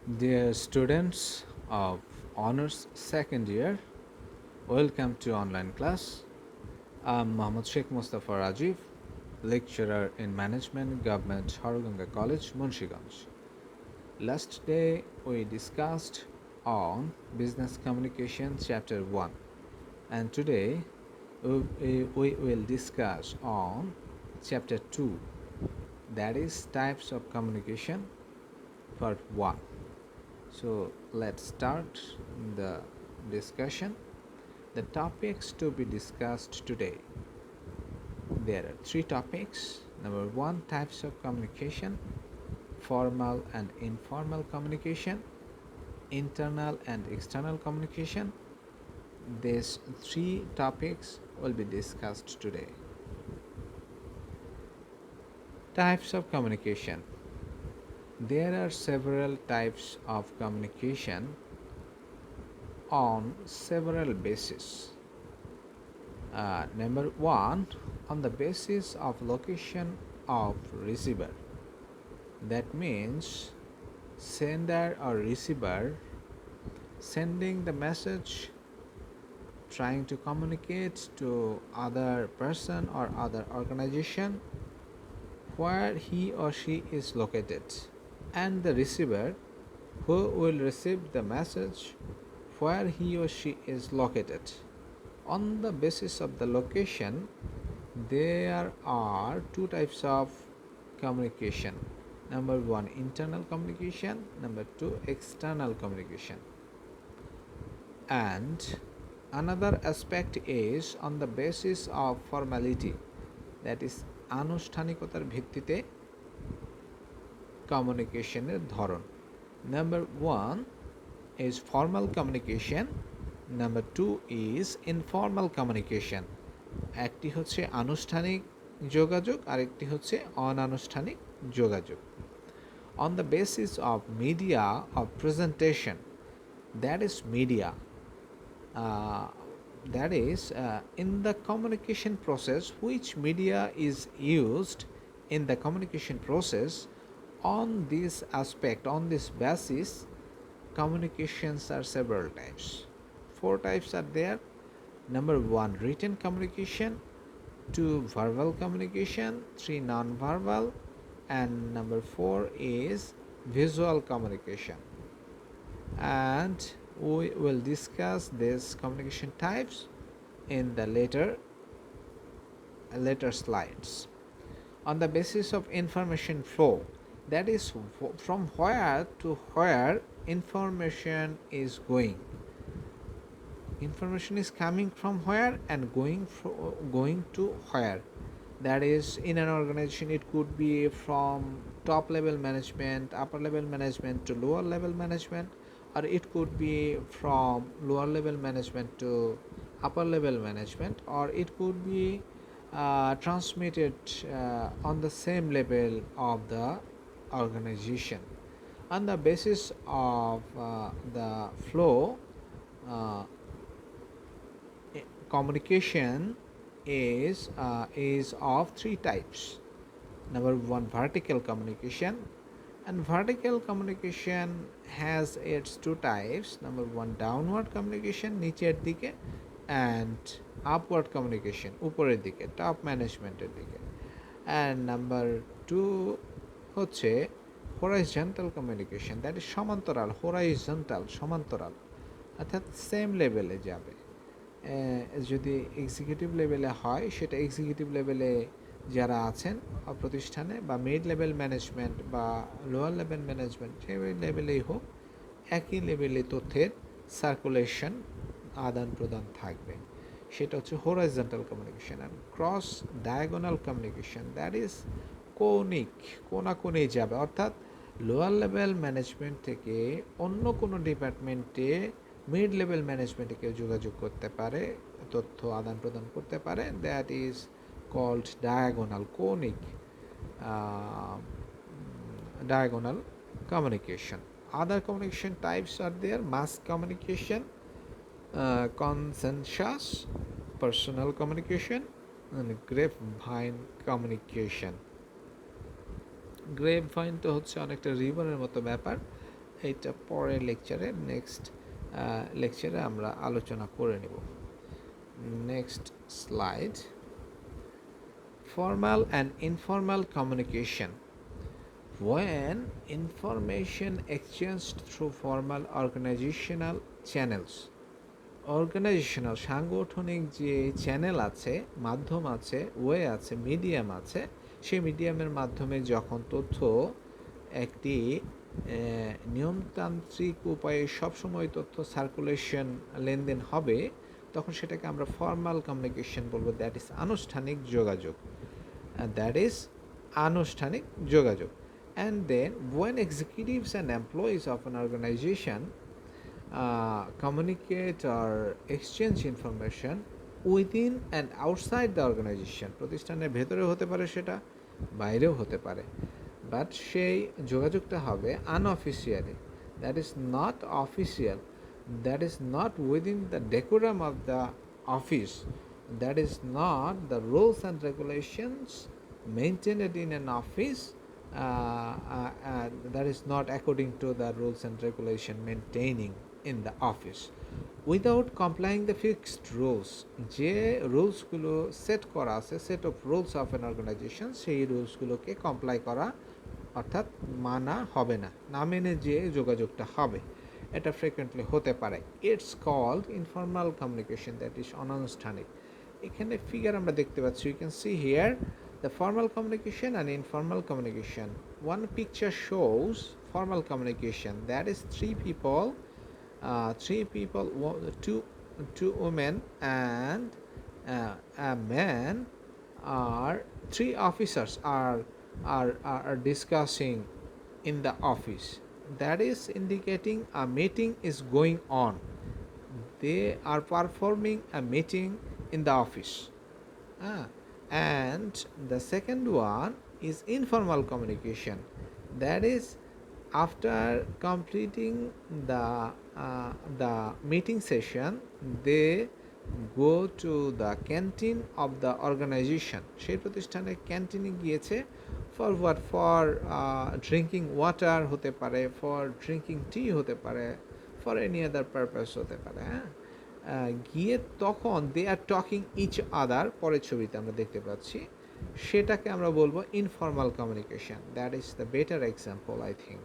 Dear students of Honors Second Year, welcome to online class. I'm Mohammad Sheikh Mustafa Razib, lecturer in Management, Government, Haroganga College, Munshiganj. Last day we discussed on Business Communication Chapter 1, and today we will discuss on Chapter 2, that is Types of Communication, Part 1. So let's start the discussion. The topics to be discussed today. There are three topics. Number one, types of communication, formal and informal communication, internal and external communication. These three topics will be discussed today. Types of communication. There are several types of communication on several bases. Number one, on the basis of location of receiver. That means sender or receiver sending the message, trying to communicate to other person or other organization where he or she is located, and the receiver who will receive the message where he or she is located. On the basis of the location, there are two types of communication. Number one, internal communication. Number two, external communication. And another aspect is on the basis of formality, that is আনুষ্ঠানিকতার ভিত্তিতে কমিউনিকেশনের ধরন. Number one is formal communication. Number two is informal communication. একটি হচ্ছে আনুষ্ঠানিক যোগাযোগ, আরেকটি হচ্ছে অনানুষ্ঠানিক যোগাযোগ. On the basis of media of presentation, that is media, that is in the communication process, which media is used in the communication process. On this aspect, on this basis, communications are several types. Four types are there. Number one, written communication. Two, verbal communication. Three, non-verbal. And number four is visual communication. And we will discuss these communication types in the later slides. On the basis of information flow, that is from where to where information is going. Information is coming from where and going to where. That is, in an organization it could be from top level management, upper level management to lower level management, or it could be from lower level management to upper level management, or it could be transmitted on the same level of the organization. On the basis of the flow, communication is of three types. Number one, vertical communication. And vertical communication has its two types. Number one, downward communication, নিচের দিকে, and upward communication, উপরের দিকে, top ম্যানেজমেন্টের দিকে. And number two হচ্ছে horizontal communication, that is সমান্তরাল, horizontal, সমান্তরাল, অর্থাৎ সেম লেভেলে যাবে. যদি এক্সিকিউটিভ লেভেলে হয়, সেটা এক্সিকিউটিভ লেভেলে যারা আছেন প্রতিষ্ঠানে, বা মিড লেভেল ম্যানেজমেন্ট বা লোয়ার লেভেল ম্যানেজমেন্ট, সেই লেভেলেই হোক, একই লেভেলে তথ্যের সার্কুলেশন, আদান প্রদান থাকবে. সেটা হচ্ছে horizontal communication. And cross diagonal communication, that is কৌণিক, কোণাকোণে যাবে, অর্থাৎ লোয়ার লেভেল ম্যানেজমেন্ট থেকে অন্য কোনো ডিপার্টমেন্টে মিড লেভেল ম্যানেজমেন্টে কেউ যোগাযোগ করতে পারে, তথ্য আদান প্রদান করতে পারে. That is called diagonal, conic diagonal communication. Other communication types are there: mass communication, consensus, personal communication, and grapevine communication. গ্রেপভাইন তো হচ্ছে অনেকটা রিবনের মতো ব্যাপার, এটা পরের লেকচারে নেক্সট লেকচারে আমরা আলোচনা করে নেব। Next slide. Formal and informal communication. When information exchanged through formal organizational channels, organisational সাংগঠনিক যে চ্যানেল আছে, মাধ্যম আছে, ওয়ে আছে, মিডিয়াম আছে, সেই মিডিয়ামের মাধ্যমে যখন তথ্য একটি নিয়মতান্ত্রিক উপায়ে সবসময় তথ্য সার্কুলেশন লেনদেন হবে, তখন সেটাকে আমরা ফর্মাল কমিউনিকেশন বলবো। দ্যাট ইজ আনুষ্ঠানিক যোগাযোগ। দ্যাট ইজ আনুষ্ঠানিক যোগাযোগ। And then when executives and employees of an organization communicate or exchange information within and outside the organization, প্রতিষ্ঠানের ভেতরেও হতে পারে, সেটা বাইরেও হতে পারে, বাট সেই যোগাযোগটা হবে unofficially, that is not official, that is not within the decorum of the office, that is not the rules and regulations maintained in an office, that is not according to the rules and regulation maintaining in the office, without complying the fixed rules, যে রুলসগুলো set করা আছে, set of rules of an organisation, সেই রুলসগুলোকে comply করা অর্থাৎ মানা হবে না, না মেনে যে যোগাযোগটা হবে, এটা ফ্রিকুয়েন্টলি হতে পারে। It's called informal communication, that is অনানুষ্ঠানিক। এখানে ফিগার আমরা দেখতে পাচ্ছি, you can see here the formal communication and informal communication. One picture shows formal communication, that is three people, two women and a man, are three officers are discussing in the office. That is indicating a meeting is going on. They are performing a meeting in the office. And the second one is informal communication. That is, after completing the meeting session, they go to the canteen of the organization. সেই প্রতিষ্ঠানের ক্যান্টিনে গিয়েছে for what? For drinking water হতে পারে, for drinking tea হতে পারে, for any other purpose হতে পারে। গিয়ে তখন দে আর টকিং ইচ আদার, পরের ছবিতে আমরা দেখতে পাচ্ছি, সেটাকে আমরা বলবো informal communication. That is the better example, I think.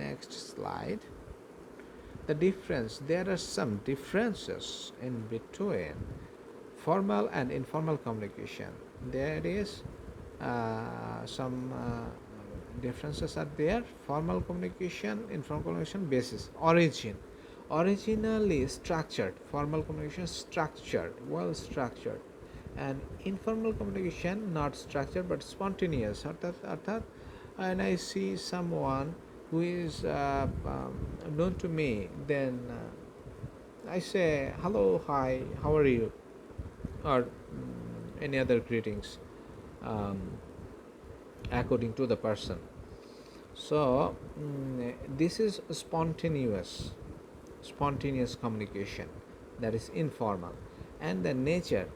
Next slide. The difference, there are some differences in between formal and informal communication. There is some differences are there. Formal communication, informal communication basis, origin. Originally structured, formal communication structured, well structured, and informal communication not structured but spontaneous. অর্থাৎ when I see someone who is known to me, then I say hello, hi, how are you, or any other greetings according to the person. So this is spontaneous communication, that is informal. And the nature,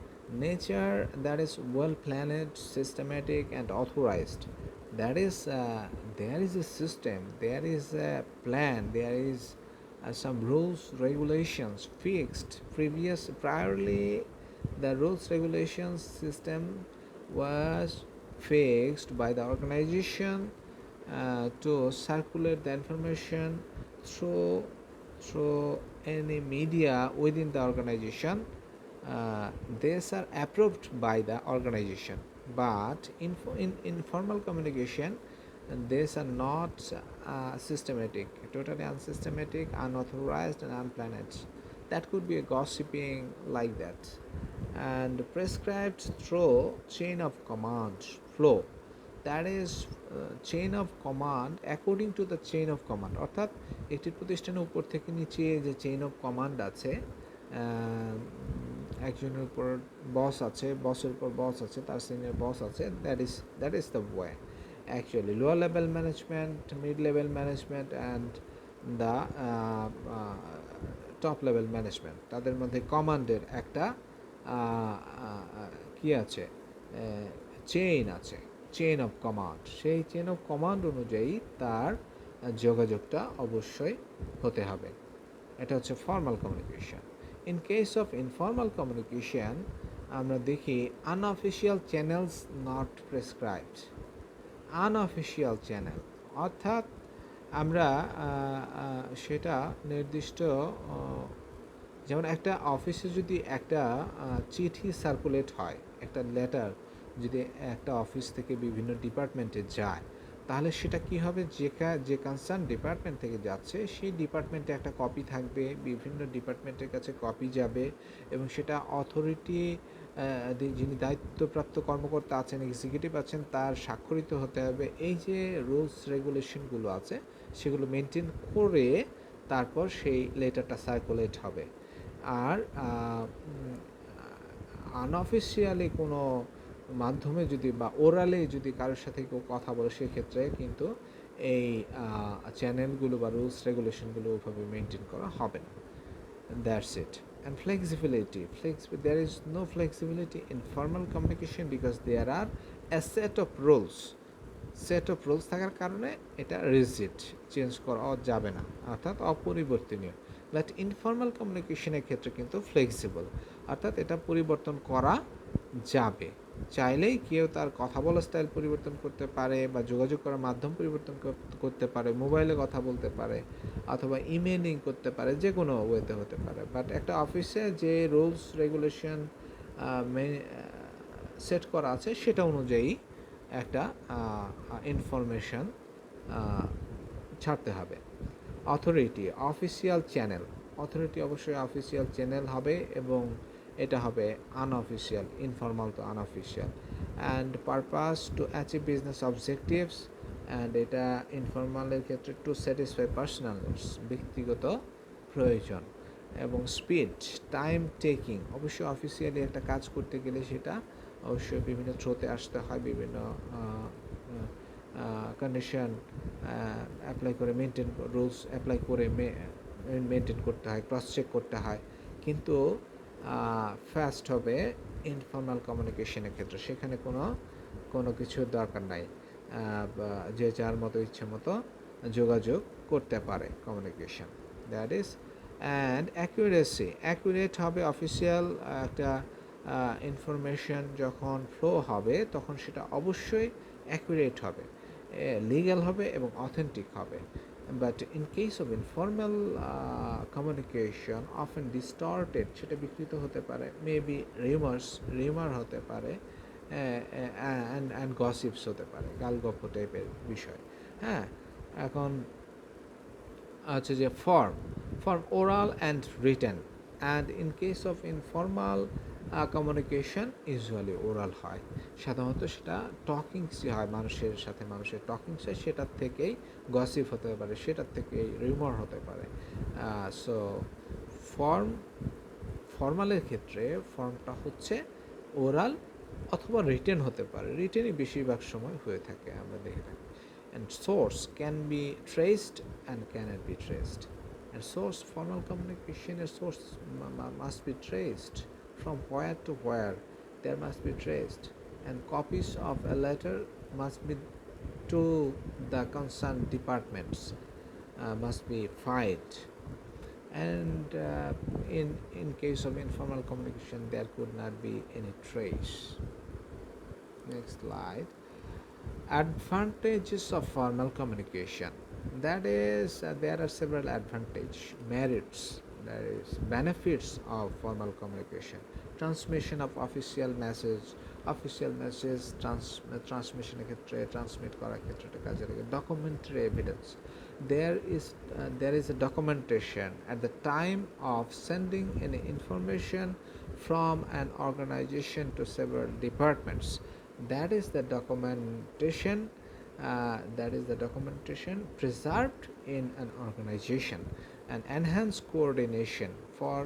that is well planned, systematic and authorized. That is there is a system, there is a plan, there is some rules, regulations fixed priorly. The rules, regulations system was fixed by the organization to circulate the information through any media within the organization. These are approved by the organization, but in informal communication, these are not systematic, totally unsystematic, unauthorized and unplanned. That could be a gossiping like that, and prescribed through chain of command flow. That is chain of command, according to the chain of command. অর্থাৎ একটি প্রতিষ্ঠানের উপর থেকে নিচে যে chain of command আছে, একজনের উপর বস আছে, বসের উপর বস আছে, তার সিনিয়র বস আছে, that is the way actually. Lower level management, mid level management and the top level management, তাদের মধ্যে কমান্ডের একটা কি আছে, চেইন আছে, চেইন অফ কমান্ড। সেই চেইন অফ কমান্ড অনুযায়ী তার যোগাযোগটা অবশ্যই হতে হবে। এটা হচ্ছে formal communication. In case of informal communication আমরা দেখি unofficial channels not prescribed. Unofficial channel অর্থাৎ আমরা সেটা নির্দিষ্ট, যেমন একটা অফিসে যদি একটা চিঠি সার্কুলেট হয়, একটা লেটার যদি একটা অফিস থেকে বিভিন্ন ডিপার্টমেন্টে যায়, তাহলে সেটা কি হবে, যে কনসার্ন ডিপার্টমেন্ট থেকে যাচ্ছে সেই ডিপার্টমেন্টে একটা কপি থাকবে, বিভিন্ন ডিপার্টমেন্টের কাছে কপি যাবে, এবং সেটা অথরিটি যিনি দায়িত্বপ্রাপ্ত কর্মকর্তা আছেন, এক্সিকিউটিভ আছেন, তার স্বাক্ষরিত হতে হবে। এই যে রুলস রেগুলেশনগুলো আছে সেগুলো মেনটেন করে তারপর সেই লেটারটা সার্কুলেট হবে। আর আনঅফিসিয়ালি কোনো মাধ্যমে যদি বা ওরালে যদি কারোর সাথে কেউ কথা বলে সেক্ষেত্রে কিন্তু এই চ্যানেলগুলো বা রুলস রেগুলেশনগুলো ওইভাবে মেনটেন করা হবে না। That's it. And flexibility. There is no flexibility in formal communication because there are a set of rules. Set of rules থাকার কারণে এটা রিজিড, চেঞ্জ করা যাবে না, অর্থাৎ অপরিবর্তনীয়। বাট ইনফর্মাল কমিউনিকেশনের ক্ষেত্রে কিন্তু ফ্লেক্সিবল, অর্থাৎ এটা পরিবর্তন করা যাবে। চাইলেই কেউ তার কথা বলার স্টাইল পরিবর্তন করতে পারে বা যোগাযোগ করার মাধ্যম পরিবর্তন করতে পারে, মোবাইলে কথা বলতে পারে অথবা ইমেলিং করতে পারে, যে কোনো ওয়েতে হতে পারে। বাট একটা অফিসে যে রুলস রেগুলেশন সেট করা আছে সেটা অনুযায়ী একটা ইনফরমেশন ছাড়তে হবে। অথরিটি, অফিসিয়াল চ্যানেল, অথরিটি অবশ্যই অফিসিয়াল চ্যানেল হবে এবং এটা হবে আনঅফিসিয়াল, ইনফর্মাল তো unofficial. And purpose to achieve business objectives, and এটা ইনফর্মালের ক্ষেত্রে টু স্যাটিসফাই পার্সোনাল নিডস, ব্যক্তিগত প্রয়োজন। এবং স্পিড, টাইম টেকিং, অবশ্যই অফিসিয়ালি একটা কাজ করতে গেলে সেটা অবশ্যই বিভিন্ন থ্রোতে আসতে হয়, বিভিন্ন কন্ডিশন অ্যাপ্লাই করে মেনটেন, রুলস অ্যাপ্লাই করে মেনটেন করতে হয়, ক্রস চেক করতে হয়। কিন্তু ফাস্ট হবে ইনফর্মাল কমিউনিকেশনের ক্ষেত্রে, সেখানে কোনো কিছুর দরকার নাই, যে যার মতো ইচ্ছে মতো যোগাযোগ করতে পারে communication. That is. And accurate হবে অফিসিয়াল একটা ইনফরমেশন যখন ফ্লো হবে তখন সেটা অবশ্যই অ্যাকুরেট হবে, লিগ্যাল হবে এবং অথেন্টিক হবে। But in case of informal communication often distorted, সেটা বিকৃত হতে পারে, মেবি রিমার হতে পারে, অ্যান্ড গসিপস হতে পারে, গালগপ্প টাইপের বিষয়। হ্যাঁ, এখন আছে যে form oral and written, and in case of informal communication usually oral হয়, সাধারণত সেটা টকিংসই হয়, মানুষের টকিংস হয়, সেটার থেকেই গসিপ হতে পারে, সেটার থেকেই রিউমার হতে পারে। সো ফর্মালের ক্ষেত্রে ফর্মটা হচ্ছে ওরাল অথবা রিটেন হতে পারে, রিটেনই বেশিরভাগ সময় হয়ে থাকে, আমরা দেখে থাকি। And source can be traced and cannot be traced. And source, formal communication, a source must be traced from where to where, there must be traced. And copies of a letter must be to the concerned departments, must be filed. And in case of informal communication there could not be any trace. Next slide. Advantages of formal communication. That is, there are several merits, there is benefits of formal communication. Transmission of official message transmission ক্ষেত্রে, transmit করার ক্ষেত্রে কাজে লাগে। Documentary evidence, there is a documentation at the time of sending any information from an organization to several departments. That is the documentation preserved in an organization. And enhanced coordination, for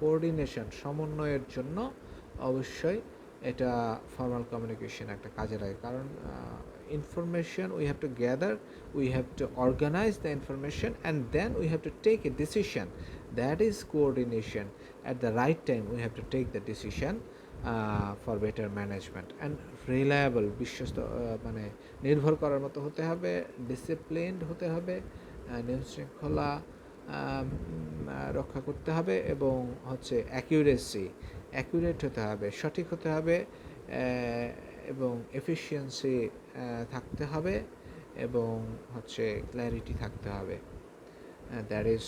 coordination, সমন্বয়ের জন্য অবশ্যই এটা formal communication একটা কাজে লাগে, কারণ information we have to gather, we have to organize the information, and then we have to take a decision. That is coordination. At the right time we have to take the decision for better management and reliable বিশ্বস্ত মানে নির্ভর করার মতো হতে হবে, disciplined হতে হবে, নিয়ম শৃঙ্খলা রক্ষা করতে হবে এবং হচ্ছে অ্যাকিউরেট হতে হবে, সঠিক হতে হবে এবং এফিসিয়েন্সি থাকতে হবে এবং হচ্ছে ক্ল্যারিটি থাকতে হবে। দ্যাট ইজ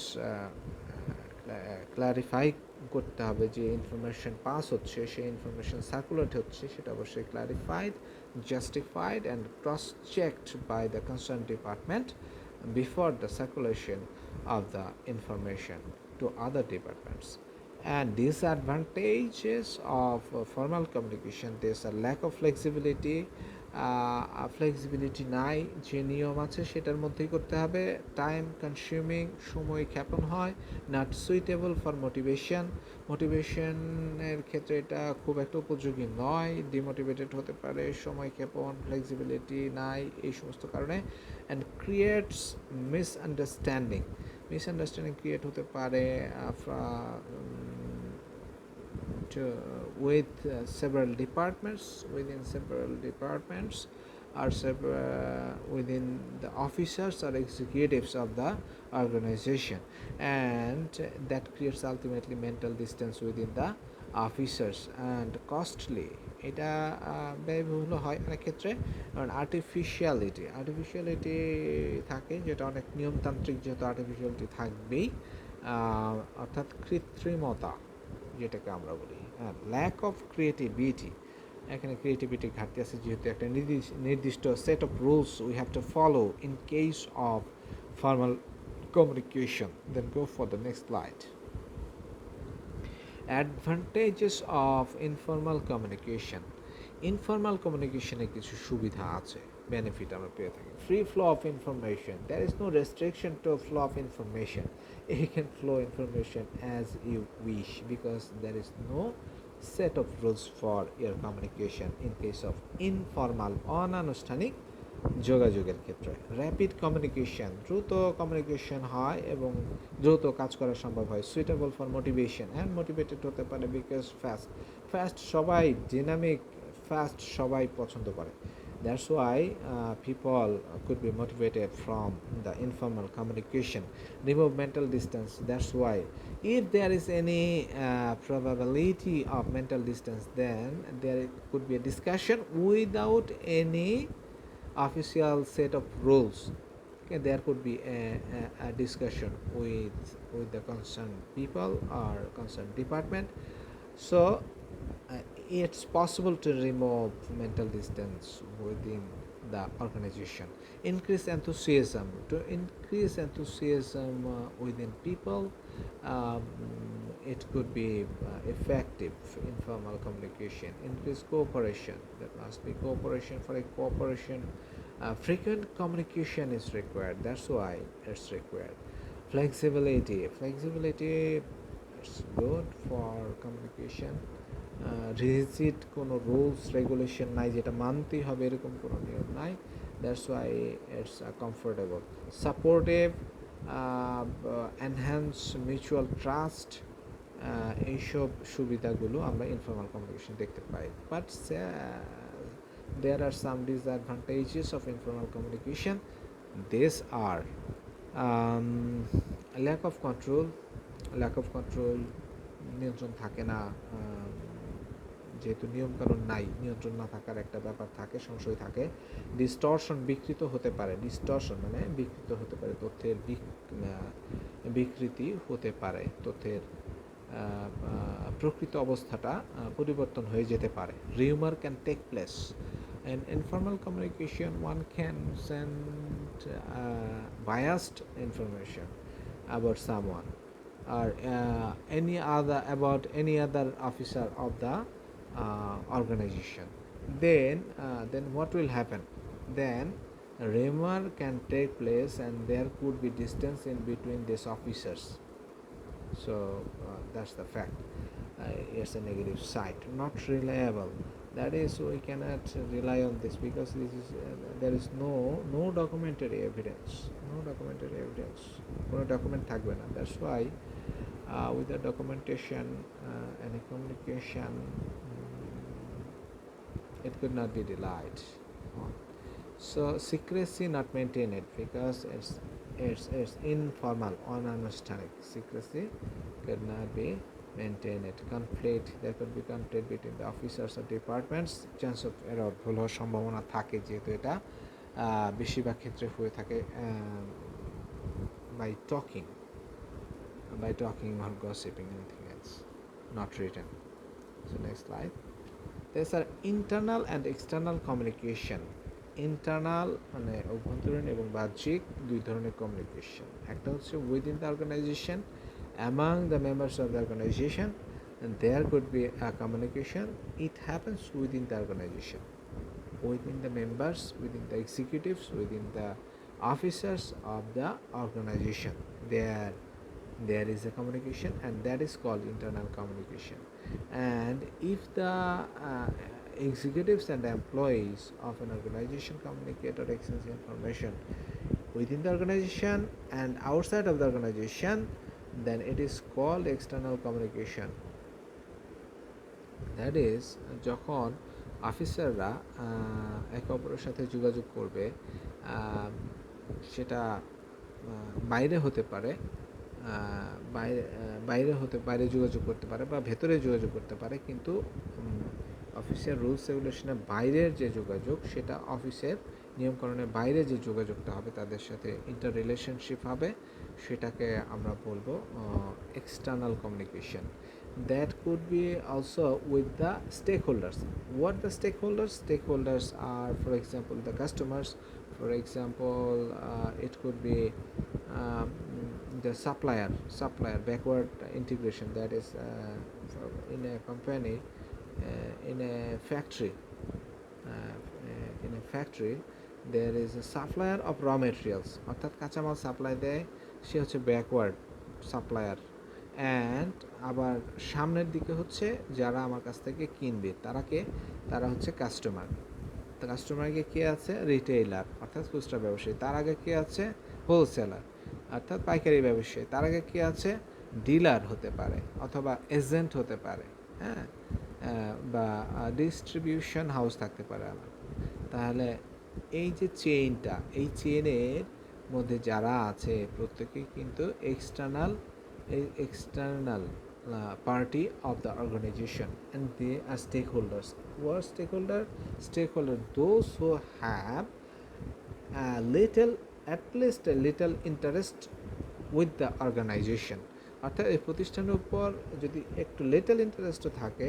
ক্লারিফাই করতে হবে যে ইনফরমেশন পাস হচ্ছে, সেই ইনফরমেশন সার্কুলেট হচ্ছে, সেটা অবশ্যই clarified, justified and cross checked by the concern department before the circulation of the information to other departments. And disadvantages of formal communication, there's a lack of flexibility, flexibility নাই, যে নিয়ম আছে সেটার মধ্যেই করতে হবে, টাইম কনজিউমিং, সময় ক্ষেপণ হয়, নট সুইটেবল ফর মোটিভেশনের ক্ষেত্রে এটা খুব একটা উপযোগী নয়, ডিমোটিভেটেড হতে পারে, সময় ক্ষেপণ, ফ্লেক্সিবিলিটি নাই, এই সমস্ত কারণে। অ্যান্ড ক্রিয়েটস মিসআন্ডারস্ট্যান্ডিং ক্রিয়েট হতে পারে with several departments, within several departments, or within the officers or executives of the organization, and that creates ultimately mental distance within the officers and costly, এটা ব্যয়বহুল হয় অনেক ক্ষেত্রে। কারণ আর্টিফিশিয়ালিটি থাকে, যেটা অনেক নিয়মতান্ত্রিক, যেহেতু আর্টিফিশিয়ালিটি থাকবেই, অর্থাৎ কৃত্রিমতা যেটাকে আমরা বলি। ল্যাক অফ ক্রিয়েটিভিটি, এখানে ক্রিয়েটিভিটির ঘাটতি আছে, যেহেতু একটা নির্দিষ্ট set of rules we have to follow in case of formal communication. Then go for the next slide. Advantages of informal communication, informal কমিউনিকেশনে কিছু সুবিধা আছে, বেনিফিট আমরা পেয়ে থাকি। Free flow of information, there is no restriction to flow of information, you can flow information as you wish because there is no set of rules for your communication in case of informal অনানুষ্ঠানিক যোগাযোগের ক্ষেত্রে। Rapid communication, দ্রুত communication হয় এবং দ্রুত কাজ করা সম্ভব হয়। Suitable for motivation, and motivated হতে পারে বিকজ ফাস্ট সবাই ডিনামিক, ফাস্ট সবাই পছন্দ করে। That's why people could be motivated from the informal communication. Remove mental distance. That's why if there is any probability of mental distance, then there could be a discussion without any official set of rules. Okay, there could be a discussion with the concerned people or concerned department. So it's possible to remove mental distance within the organization. Increase enthusiasm, within people. It could be effective informal communication. Increase cooperation, there must be cooperation. For a cooperation, frequent communication is required, that's why it's required. Flexibility, it's good for communication. Rigid কোনো rules regulation নাই, যেটা মানতেই হবে এরকম কোনো নিয়ম নাই, that's why it's comfortable. Supportive, enhance mutual trust, এইসব সুবিধাগুলো আমরা ইনফর্মাল কমিউনিকেশন দেখতে পাই। But there are some disadvantages of informal communication. These are lack of control, নিয়ন্ত্রণ থাকে না, যেহেতু নিয়মকানুন নাই, নিয়ন্ত্রণ না থাকার একটা ব্যাপার থাকে, সংশয় থাকে। ডিস্টরশন, বিকৃত হতে পারে, মানে বিকৃত হতে পারে, তথ্যের বিকৃতি হতে পারে, তথ্যের প্রকৃত অবস্থাটা পরিবর্তন হয়ে যেতে পারে। Rumour can take place. In informal communication, one can send biased information about someone or any other officer of the organization. Then what will happen? Then rumor can take place and there could be distance in between these officers. So that's the fact. It's a negative side. Not reliable, that is, we cannot rely on this because there is no documentary evidence, কোনো document থাকবে না। That's why with the documentation and a communication it could not be relied on. So secrecy not maintained because it's informal, unanuষ্ঠানিক. Secrecy could not be maintained. Conflict, there could be conflict between the officers of departments. Chance of error, ভুল হওয়ার সম্ভাবনা থাকে যেহেতু এটা বেশিরভাগ ক্ষেত্রে হয়ে থাকে by talking or gossiping, anything else, not written. So next slide. There's our internal and external communication. Internal মানে অভ্যন্তরীণ এবং বাহ্যিক দুই ধরনের কমিউনিকেশন। একটা হচ্ছে within the organisation, among the members of the organisation, and there could be a communication. It happens within the organization, within the members, within the executives, within the officers of the organization. There is a communication, and that is called internal communication. And if the executives and employees of an organization communicate or exchange information within the organization and outside of the organization, then it is called external communication. That is, যখন অফিসাররা একে অপরের সাথে যোগাযোগ করবে, সেটা বাইরে হতে পারে, বাইরে যোগাযোগ করতে পারে বা ভেতরে যোগাযোগ করতে পারে, কিন্তু অফিসের রুলস রেগুলেশনের বাইরের যে যোগাযোগ, সেটা অফিসের নিয়মকানুনের বাইরে যে যোগাযোগটা হবে, তাদের সাথে ইন্টার রিলেশনশিপ হবে, সেটাকে আমরা বলবো external communication. That could be also with the stakeholders. What the stakeholders? Stakeholders are, for example, the customers. For example, it could be the supplier backward integration. That is in a company, in a factory, there is a supplier of raw materials. অর্থাৎ কাঁচামাল supply দেয়, সে হচ্ছে backward supplier. And আবার সামনের দিকে হচ্ছে যারা আমার কাছ থেকে কিনবে, তারা হচ্ছে কাস্টমার। কাস্টমারকে কে আছে? রিটেইলার অর্থাৎ খুচরা ব্যবসায়ী। তার আগে কে আছে? হোলসেলার অর্থাৎ পাইকারি ব্যবসায়ী। তার আগে কে আছে? ডিলার হতে পারে অথবা এজেন্ট হতে পারে, হ্যাঁ, বা ডিস্ট্রিবিউশন হাউস থাকতে পারে আমার। তাহলে এই যে চেইনটা, এই চেইনের মধ্যে যারা আছে প্রত্যেকেই কিন্তু external party of the organization, and they are stakeholders. What stakeholder? Those who have at least a little interest with the organization. অর্থাৎ এই প্রতিষ্ঠানের উপর যদি একটু লিটল ইন্টারেস্টও থাকে,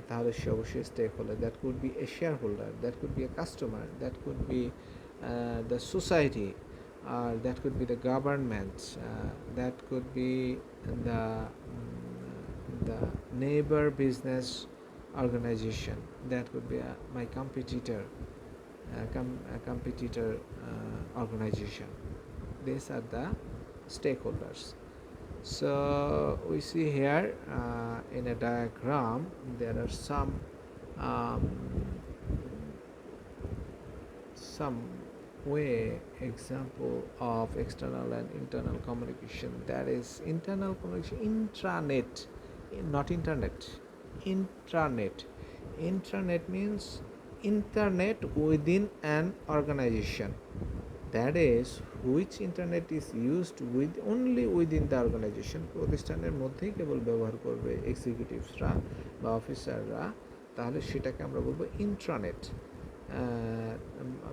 তাহলে সে অবশ্যই stakeholder. That could be a shareholder, that could be a customer, that could be the society, that could be the government, that could be the neighbor business organization, that could be my competitor organization. These are the stakeholders. So we see here in a diagram there are some way example of external and internal communication. That is internal communication, intranet, not internet, intranet means internet within an organization. That is, which internet is used only within the organization. প্রতিষ্ঠানের মধ্যেই কেবল ব্যবহার করবে এক্সিকিউটিভসরা বা অফিসাররা, তাহলে সেটাকে আমরা বলবো ইন্ট্রানেট।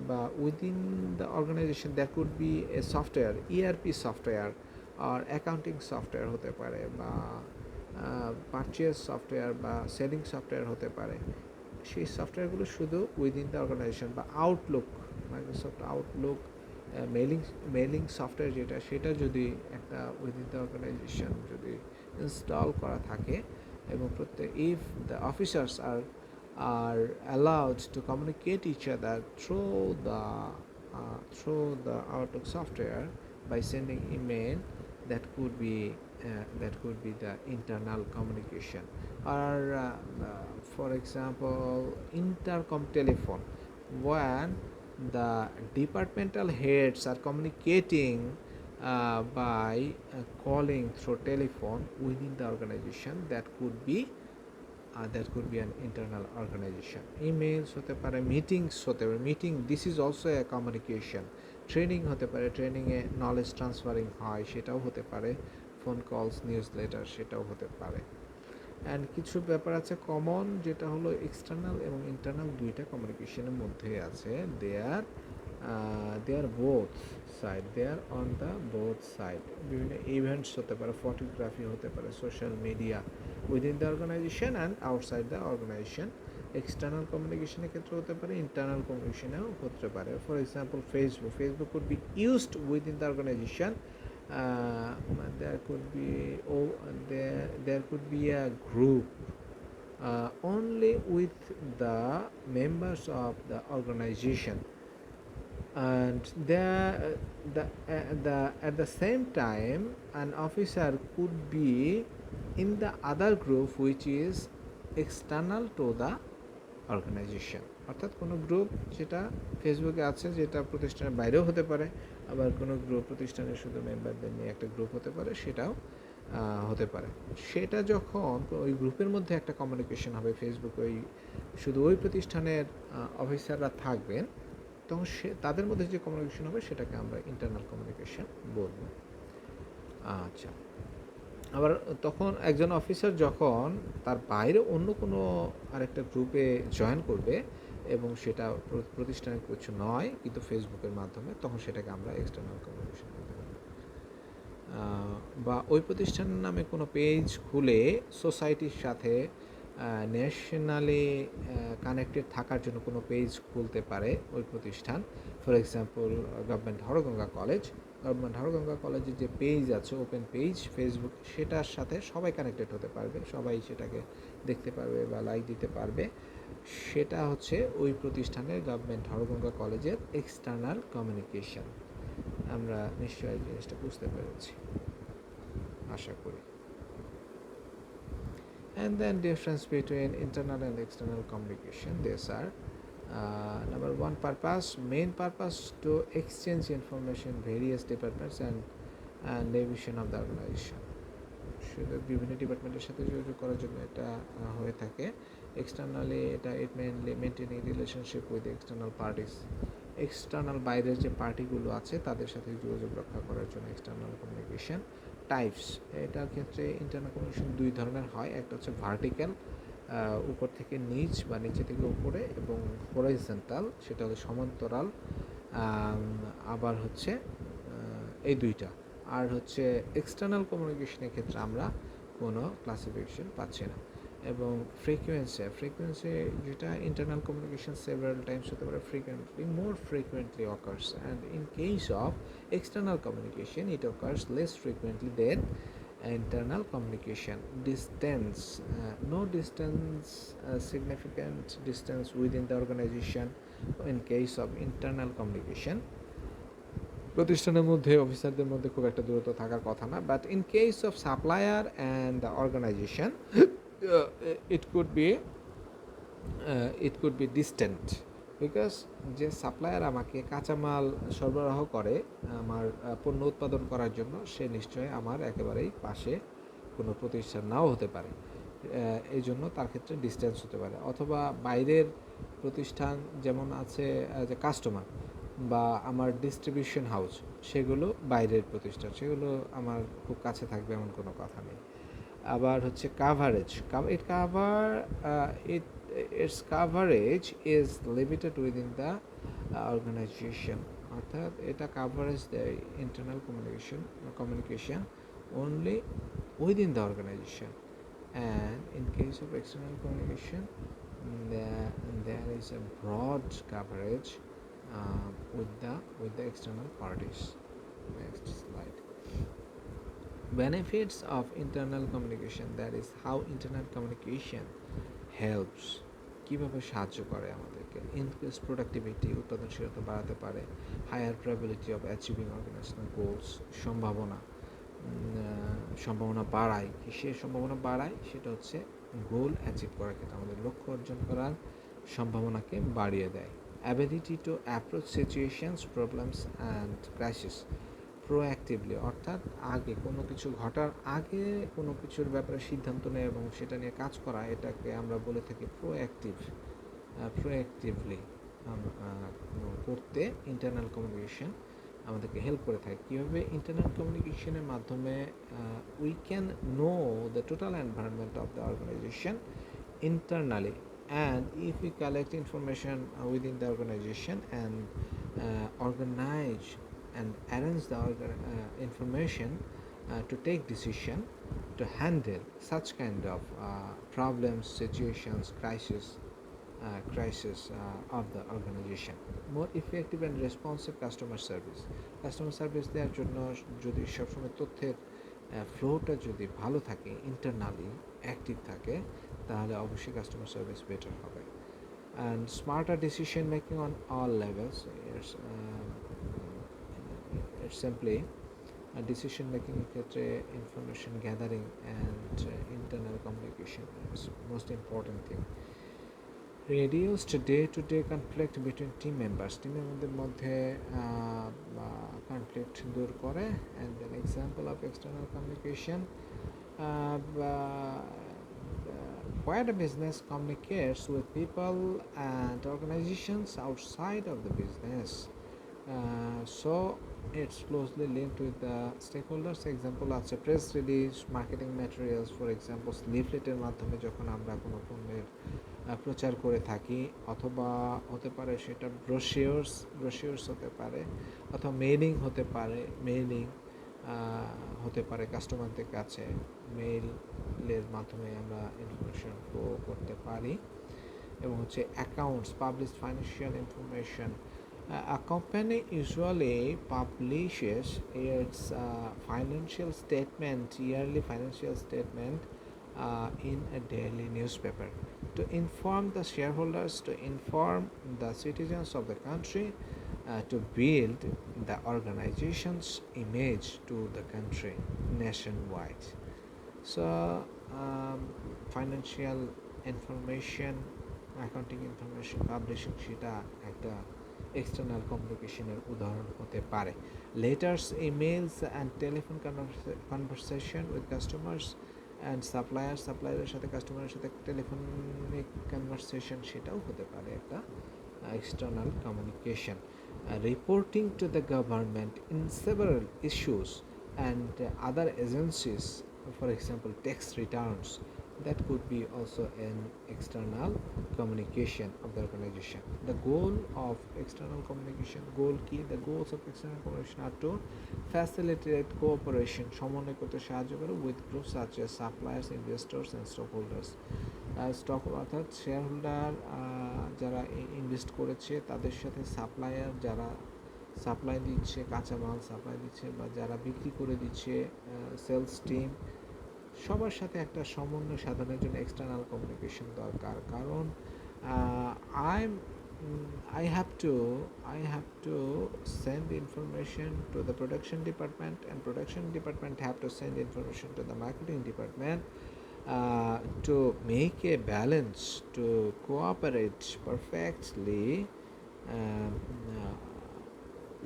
বা within the organisation that could be a software, ERP software আর অ্যাকাউন্টিং সফটওয়্যার হতে পারে, বা পারচেজ সফটওয়্যার বা সেলিং সফটওয়্যার হতে পারে। সেই সফটওয়্যারগুলো শুধু উইদিন দ্য অর্গানাইজেশন, বা Outlook, Microsoft Outlook mailing software যেটা, সেটা যদি একটা উইদিন দ্য অর্গানাইজেশন যদি ইনস্টল করা থাকে, এবং if the officers are allowed to communicate each other through the Outlook software by sending email, that could be the internal communication. Or for example, intercom telephone, when the departmental heads are communicating by calling through telephone within the organization, that could be that could be an internal organization. Emails হতে পারে, meetings হতে পারে, meeting this is also a communication. Training হতে পারে, ট্রেনিংয়ে knowledge transferring হয়, সেটাও হতে পারে। ফোন কলস, নিউজ লেটার, সেটাও হতে পারে। অ্যান্ড কিছু ব্যাপার আছে কমন, যেটা হলো এক্সটার্নাল এবং ইন্টারনাল দুইটা কমিউনিকেশনের মধ্যে আছে। They are both side, they are on the both side. বিভিন্ন ইভেন্টস হতে পারে, ফটোগ্রাফি হতে পারে, social media within the organisation and outside the organisation. External কমিউনিকেশনের ক্ষেত্রে হতে পারে, ইন্টারনাল কমিউনিকেশনেও হতে পারে। For example Facebook could be used within the organisation. There could be there could be a group only with the members of the organization, and at the same time an officer could be in the other group which is external to the organisation. অর্থাৎ কোনো group যেটা ফেসবুকে আছে, যেটা প্রতিষ্ঠানের বাইরেও হতে পারে, আবার কোনো গ্রুপ প্রতিষ্ঠানের শুধু মেম্বারদের নিয়ে একটা গ্রুপ হতে পারে, সেটাও হতে পারে। সেটা যখন ওই গ্রুপের মধ্যে একটা কমিউনিকেশন হবে, ফেসবুকে ওই শুধু ওই প্রতিষ্ঠানের অফিসাররা থাকবেন, তখন তাদের মধ্যে যে কমিউনিকেশন হবে সেটাকে আমরা ইন্টারনাল কমিউনিকেশন বলবো। আচ্ছা, আবার তখন একজন অফিসার যখন তার বাইরে অন্য কোনো আরেকটা গ্রুপে জয়েন করবে এবং সেটা প্রতিষ্ঠানের কিছু নয় কিন্তু ফেসবুকের মাধ্যমে, তখন সেটাকে আমরা এক্সটার্নাল কমিউনিকেশন বলতে পারি। বা ওই প্রতিষ্ঠানের নামে কোনো পেজ খুলে সোসাইটির সাথে ন্যাশনালি কানেক্টেড থাকার জন্য কোনো পেজ খুলতে পারে ওই প্রতিষ্ঠান। ফর এক্সাম্পল গভর্নমেন্ট হরগঙ্গা কলেজের যে পেজ আছে, ওপেন পেজ ফেসবুক, সেটার সাথে সবাই কানেক্টেড হতে পারবে, সবাই সেটাকে দেখতে পারবে বা লাইক দিতে পারবে। সেটা হচ্ছে ওই প্রতিষ্ঠানের গভর্নমেন্ট হরগঙ্গা কলেজের এক্সটার্নাল কমিউনিকেশন। আমরা নিশ্চয়ই জিনিসটা বুঝতে পেরেছি, আশা করি। And then difference between internal and external communication, these are number one, main purpose to exchange information various departments and division of the organization. শুধু বিভিন্ন ডিপার্টমেন্টের সাথে যোগাযোগ করার জন্য এটা হয়ে থাকে। এক্সটার্নালি এটা mainly maintaining relationship with external parties, external বাইরের যে পার্টিগুলো আছে তাদের সাথে যোগাযোগ রক্ষা করার জন্য এক্সটার্নাল কমিউনিকেশন। টাইপস, এটার ক্ষেত্রে ইন্টারনাল কমিউনিকেশন দুই ধরনের হয়। একটা হচ্ছে ভার্টিক্যাল, উপর থেকে নিচ বা নিচে থেকে উপরে, এবং হরাইজন্টাল, সেটা হলো সমান্তরাল। আবার হচ্ছে এই দুইটা। আর হচ্ছে এক্সটার্নাল কমিউনিকেশনের ক্ষেত্রে আমরা কোনো ক্লাসিফিকেশন পাচ্ছি না। এবং ফ্রিকোয়েন্সি যেটা ইন্টারনাল কমিউনিকেশন সেভারাল টাইমস হতে পারে, more frequently occurs, and in case of external communication it occurs less frequently than internal communication. Distance, no distance, significant distance within the organization in case of internal communication. প্রতিষ্ঠানের মধ্যে অফিসারদের মধ্যে খুব একটা দূরত্ব থাকার কথা না, but in case of supplier and the organisation it could be distant, because যে সাপ্লায়ার আমাকে কাঁচামাল সরবরাহ করে আমার পণ্য উৎপাদন করার জন্য, সে নিশ্চয়ই আমার একেবারেই পাশে কোনো প্রতিষ্ঠান নাও হতে পারে। এই জন্য তার ক্ষেত্রে ডিস্টেন্স হতে পারে। অথবা বাইরের প্রতিষ্ঠান যেমন আছে যে কাস্টমার বা আমার ডিস্ট্রিবিউশন হাউস, সেগুলো বাইরের প্রতিষ্ঠান, সেগুলো আমার খুব কাছে থাকবে এমন কোনো কথা নেই। আবার হচ্ছে coverage, its coverage is limited within the organization, অর্থাৎ এটা কাভারেজ দেয় internal communication only within the organization, and in case of external communication there is a broad coverage with the external parties. Next slide. Benefits of internal communication, that is how internal communication helps, কীভাবে সাহায্য করে আমাদেরকে। Increase productivity, উৎপাদনশীলতা বাড়াতে পারে। Higher probability of achieving organisational goals, সম্ভাবনা বাড়ায়। কিসের সম্ভাবনা বাড়ায়? সেটা হচ্ছে গোল অ্যাচিভ করার ক্ষেত্রে, আমাদের লক্ষ্য অর্জন করার সম্ভাবনাকে বাড়িয়ে দেয়। Ability to approach situations, problems and crisis, proactively, অর্থাৎ আগে কোনো কিছু ঘটার আগে কোনো কিছুর ব্যাপারে সিদ্ধান্ত নেয় এবং সেটা নিয়ে কাজ করা, এটাকে আমরা বলে থাকি প্রোঅ্যাক্টিভলি করতে ইন্টারনাল কমিউনিকেশন আমাদেরকে হেল্প করে থাকে। কীভাবে? ইন্টারনাল কমিউনিকেশনের মাধ্যমে we can know the total environment of the organisation internally, and if we collect information within the organization and organize and arrange the information to take decision to handle such kind of problems, situations, crisis of the organization. More effective and responsive customer service দেওয়ার জন্য যদি সবসময় তথ্যের ফ্লোটা যদি ভালো থাকে, internally active থাকে, তাহলে অবশ্যই কাস্টমার সার্ভিস বেটার হবে। And smarter decision making on all levels, it's simply decision মেকিংয়ের ক্ষেত্রে information gathering and internal communication is most important thing. Reduced day to day conflict between team মেম্বারদের মধ্যে কনফ্লিক্ট দূর করে। And an example of external communication, where the business communicates with people and organizations outside of the business, so it's closely linked with the stakeholders. Example আছে press release, marketing materials, for example লিফলেটের মাধ্যমে যখন আমরা কোনো পণ্যের প্রচার করে থাকি, অথবা হতে পারে সেটা ব্রোশিওরস হতে পারে, অথবা মেইলিং হতে পারে কাস্টমারদের কাছে, মেইলের মাধ্যমে আমরা ইনফরমেশন ফ্লো করতে পারি। এবং হচ্ছে accounts, publish financial information. A company usually publishes its yearly financial statement in a daily newspaper to inform the shareholders, to inform the citizens of the country, to build the organization's image to the country nationwide. So financial information, accounting information publishing সেটা একটা external কমিউনিকেশনের উদাহরণ হতে পারে। Letters, emails and telephone conversation with customers and সাপ্লায়ারের সাথে কাস্টমারের সাথে টেলিফোনিক কনভারসেশন, সেটাও হতে পারে একটা external communication. Reporting to the government in several issues and other agencies, for example tax returns, that could be also an external communication of the organization. The goal of external communication, the goals of external communication are to facilitate cooperation, সমন্বয় করতে সাহায্য করে with groups such as suppliers, investors and stockholders. Stock অর্থাৎ share holder যারা invest করেছে, তাদের সাথে supplier যারা সাপ্লাই দিচ্ছে, কাঁচামাল সাপ্লাই দিচ্ছে বা যারা বিক্রি করে দিচ্ছে, সেলস টিম, সবার সাথে একটা সমন্বয় সাধনের জন্য এক্সটার্নাল কমিউনিকেশন দরকার। কারণ I have to send information to the production department, and production department have to send information to the marketing department to make a balance, to cooperate perfectly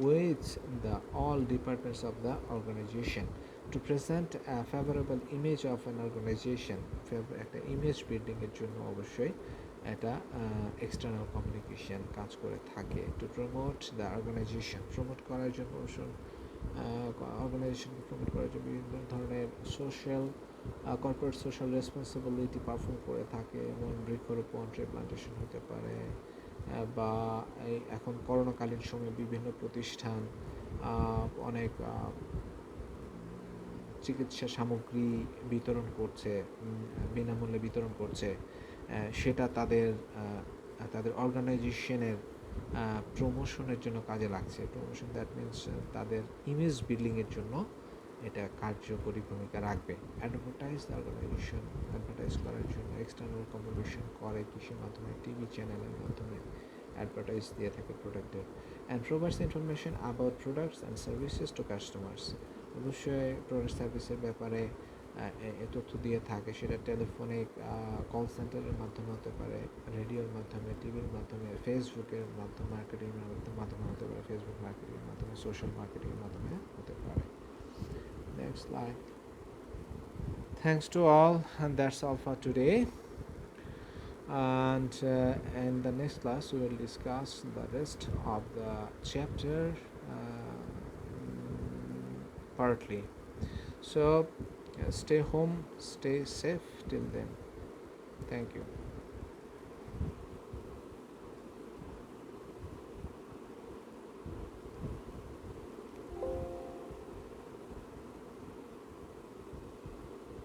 with the all departments of the organization to present a favorable image of an organization. একটা image building এর জন্য অবশ্যই এটা external communication কাজ করে থাকে। To promote the organisation, promote করার জন্য অর্গানাইজেশনকে প্রমোট করার জন্য বিভিন্ন ধরনের কর্পোরেট সোশ্যাল রেসপন্সিবিলিটি পারফর্ম করে থাকে, এবং বৃক্ষরোপণ, ট্রি প্লান্টেশন হতে পারে, বা এখন করোনাকালীন সময়ে বিভিন্ন প্রতিষ্ঠান অনেক চিকিৎসা সামগ্রী বিতরণ করছে, বিনামূল্যে বিতরণ করছে, সেটা তাদের অর্গানাইজেশনের প্রমোশনের জন্য কাজে লাগছে। প্রমোশন, দ্যাট মিনস তাদের ইমেজ বিল্ডিংয়ের জন্য এটা কার্যকরী ভূমিকা রাখবে। অ্যাডভার্টাইজ দ্য অর্গানাইজেশন, অ্যাডভার্টাইজ করার জন্য এক্সটার্নাল কমিউনিকেশন করে কিসের মাধ্যমে? টিভি চ্যানেলের মাধ্যমে অ্যাডভার্টাইজ দিয়ে থাকে প্রোডাক্টের। And provides information about products and services to customers, অবশ্যই প্রোডাক্ট সার্ভিসের ব্যাপারে তথ্য দিয়ে থাকে, সেটা টেলিফোনিক কল সেন্টারের মাধ্যমে হতে পারে, রেডিওর মাধ্যমে, টিভির মাধ্যমে, ফেসবুকের মাধ্যমে, মার্কেটিংয়ের মাধ্যমে হতে পারে, ফেসবুক মার্কেটিংয়ের মাধ্যমে, সোশ্যাল মার্কেটিংয়ের মাধ্যমে হতে পারে। next slide. Thanks to all, and that's all for today. And in the next class, we will discuss the rest of the chapter partly. So, stay home, stay safe till then. Thank you.